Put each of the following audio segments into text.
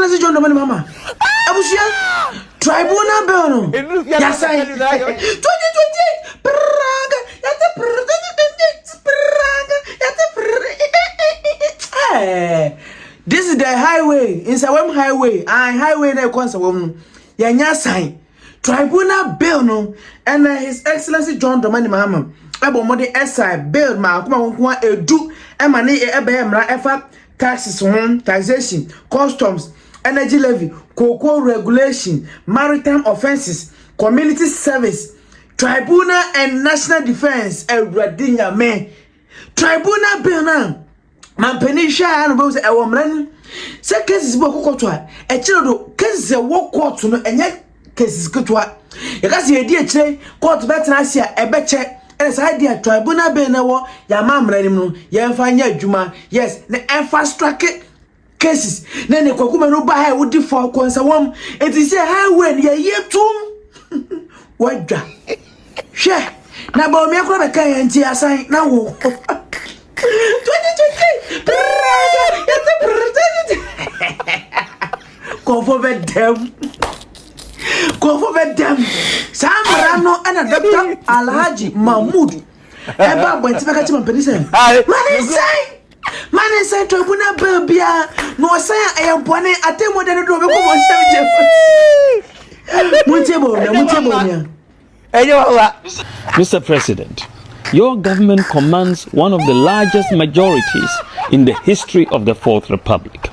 Excellency John Domani Mahama. Abusia Tribunal Bill no. Yes, I 2020 Praga. This is the highway, Nsawam highway. Highway na Nsawam. Yanya sign. Tribunal Bill no, and His Excellency John Domani Mahama. Abo mode SI bill ma kuma nko edu e ma ne ebe mra efa taxes home, taxation, customs, energy levy, cocoa regulation, maritime offenses, community service, tribunal and national defense. Radinya me Tribunal Bill na mampeni sha no be se e wo mran se cases bo kokoto a e kire do cases e wo court no enye cases koto a e ka se e di e kire court betena sia e be che esa idea Tribunal Bill na wo ya mamranim no ye mfa nya adwuma yes na infrastructure cases na ne kokuma no ba ha wodi for Nsawam enti se highway ye yetum wadwa hwe na ba omi akora be kan ya nti asan na wo 2020 go for them Samrano and a Dr. Alhaji Mahmoud eba bonti beka chima mpedisen man say Tribunal Bill bia no say ayempone atemo de do be ko bonti Mr. President, your government commands one of the largest majorities in the history of the Fourth Republic.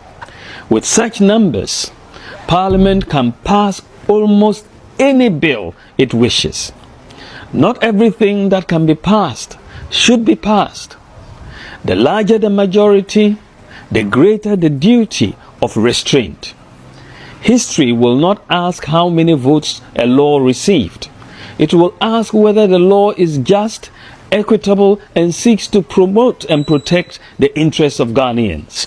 With such numbers, Parliament can pass almost any bill it wishes. Not everything that can be passed should be passed. The larger the majority, the greater the duty of restraint. History will not ask how many votes a law received. It will ask whether the law is just, equitable, and seeks to promote and protect the interests of Ghanaians.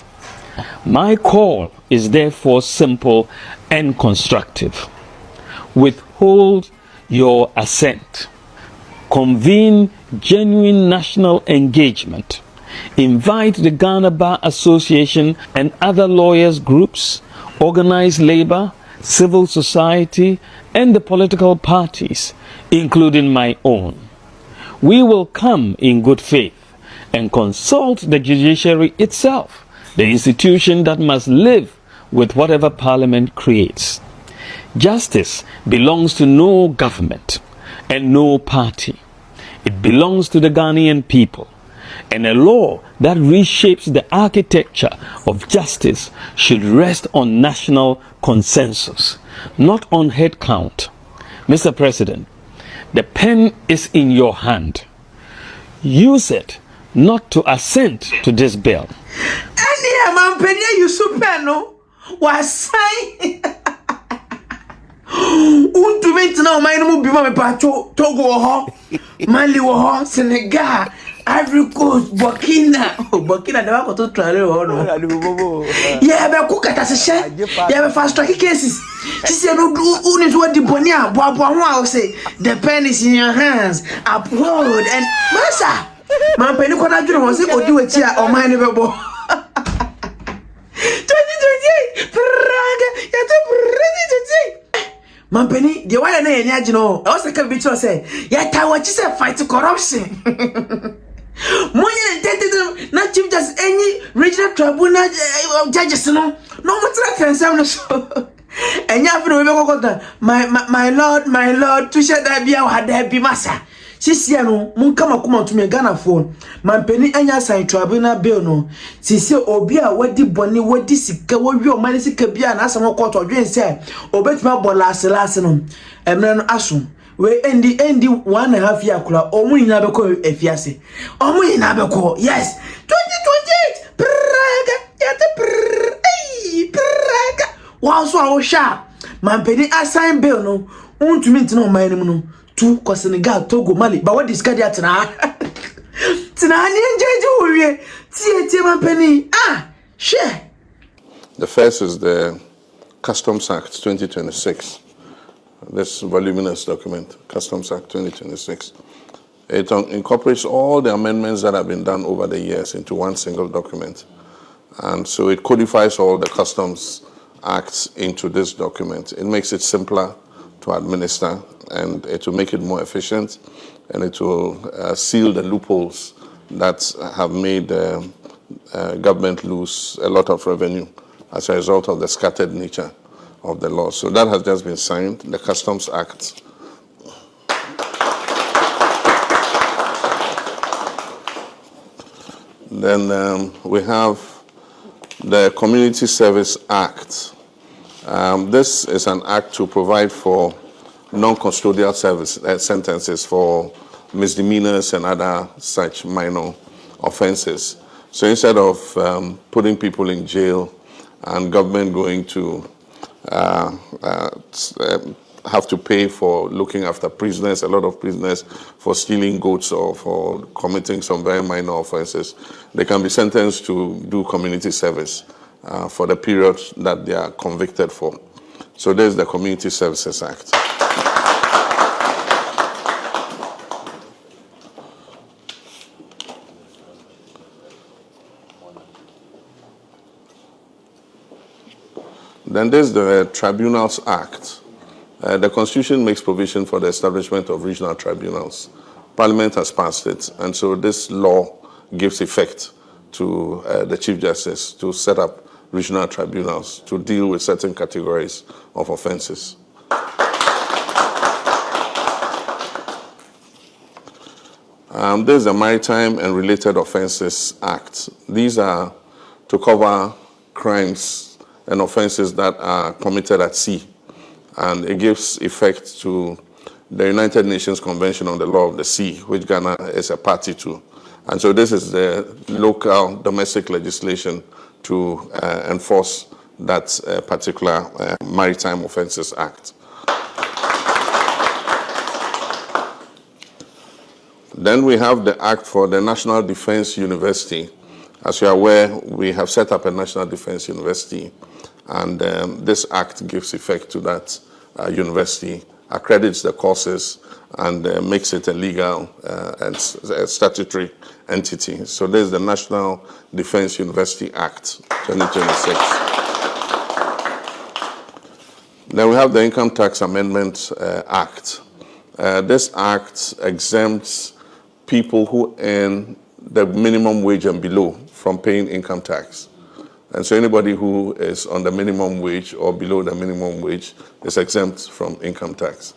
My call is therefore simple and constructive. Withhold your assent. Convene genuine national engagement. Invite the Ghana Bar Association and other lawyers groups, organized labor, civil society, and the political parties, including my own. We will come in good faith and consult the judiciary itself, the institution that must live with whatever Parliament creates. Justice belongs to no government and no party. It belongs to the Ghanaian people. And a law that reshapes the architecture of justice should rest on national consensus, not on head count. Mr. President, the pen is in your hand. Use it not to assent to this bill. Senegal, Ivory Coast, Burkina never got to try it. Yeah, but cook at us. Yeah, fast track cases. She said, no, who is what the bonia, Bois, say, the pen is in your hands. Upload and Massa. My penny could I was it or do it here or my never bo. 2028, Man penny, the one and you know, I was a cabbage or say, yet I watch you fight corruption. Money and not chief just any regional tribunal judges, no matter can sound so. And you have to my lord, to shut that be our had there be massa. Sisiano, Munkama come out to me Ghana phone. Man penny anya sign Tribunal Bill no. Sisi obia wadi boni wadi sika wadi o mani sika bia na asamo court odwen say obetuma bola last no. Emre no asum. We endi 1.5 year kula omu nyina beko efiase. Omu nyina beko. Yes. 2028. Praga. Wow so awo sha. Man penny assign bill no. Untumi ntina o mani no. To Senegal, Togo, Mali, but what discard ya tina? Tina ni njeje uye. Tie man penny. Share. The first is the Customs Act 2026. This voluminous document, Customs Act 2026. It incorporates all the amendments that have been done over the years into one single document. And so it codifies all the Customs acts into this document. It makes it simpler to administer, and it will make it more efficient, and it will seal the loopholes that have made government lose a lot of revenue as a result of the scattered nature of the law. So that has just been signed, the Customs Act. Then we have the Community Service Act. This is an act to provide for non-custodial service sentences for misdemeanors and other such minor offenses. So instead of putting people in jail and government going to have to pay for looking after prisoners, a lot of prisoners, for stealing goods or for committing some very minor offenses, they can be sentenced to do community service for the period that they are convicted for. So there's the Community Services Act. Then there's the Tribunals Act. The Constitution makes provision for the establishment of regional tribunals. Parliament has passed it, and so this law gives effect to the Chief Justice to set up regional tribunals to deal with certain categories of offenses. There's the Maritime and Related Offenses Act. These are to cover crimes and offenses that are committed at sea. And it gives effect to the United Nations Convention on the Law of the Sea, which Ghana is a party to. And so this is the local domestic legislation to enforce that particular Maritime Offences Act. Then we have the Act for the National Defense University. As you are aware, we have set up a National Defense University, and this act gives effect to that university, accredits the courses, and makes it a legal and a statutory entity. So there's the National Defense University Act, 2026. Then we have the Income Tax Amendment Act. This act exempts people who earn the minimum wage and below from paying income tax. And so anybody who is on the minimum wage or below the minimum wage is exempt from income tax.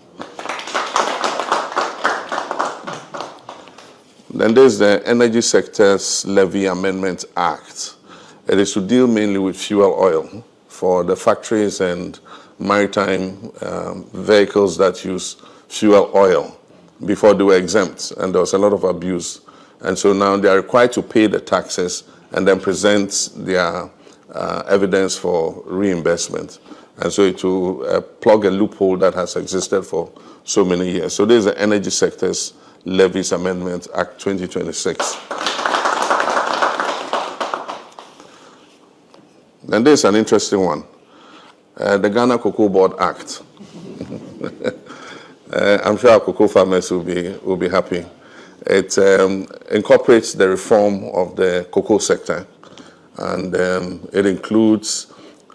Then there's the Energy Sectors Levy Amendment Act. It is to deal mainly with fuel oil for the factories and maritime vehicles that use fuel oil. Before they were exempt, and there was a lot of abuse. And so now they are required to pay the taxes and then present their evidence for reimbursement. And so it will plug a loophole that has existed for so many years. So there's the Energy Sectors Levies Amendment Act 2026. Then there's an interesting one, the Ghana Cocoa Board Act. I'm sure our cocoa farmers will be happy. It incorporates the reform of the cocoa sector, and it includes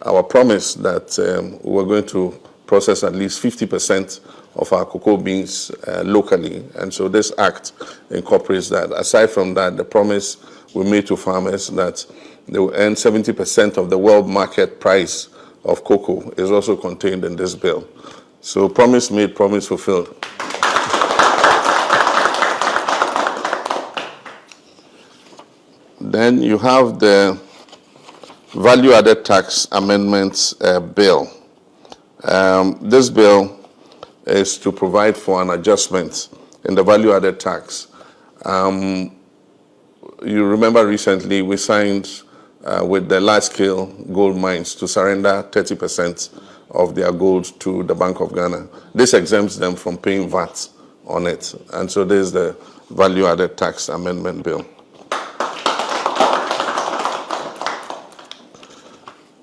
our promise that we're going to process at least 50% of our cocoa beans locally. And so this act incorporates that. Aside from that, the promise we made to farmers that they will earn 70% of the world market price of cocoa is also contained in this bill. So promise made, promise fulfilled. Then you have the Value Added Tax Amendments Bill. This bill is to provide for an adjustment in the value added tax. You remember recently we signed with the large-scale gold mines to surrender 30% of their gold to the Bank of Ghana. This exempts them from paying VAT on it. And so there's the Value Added Tax Amendment Bill.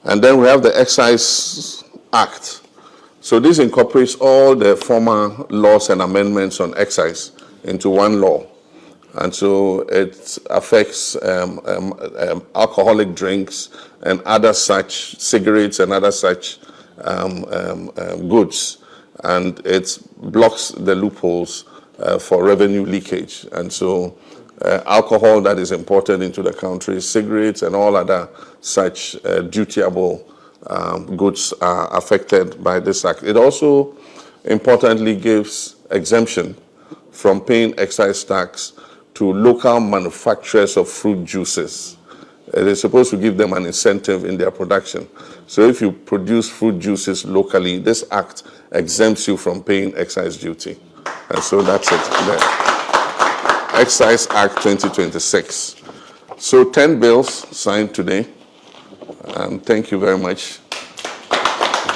And then we have the Excise Act. So this incorporates all the former laws and amendments on excise into one law. And so it affects alcoholic drinks, and other such cigarettes and other such goods, and it blocks the loopholes for revenue leakage. And so alcohol that is imported into the country, cigarettes and all other such dutiable goods are affected by this act. It also importantly gives exemption from paying excise tax to local manufacturers of fruit juices. It is supposed to give them an incentive in their production. So if you produce fruit juices locally, this act exempts you from paying excise duty. And so that's it. The Excise Act 2026. So 10 bills signed today. And thank you very much.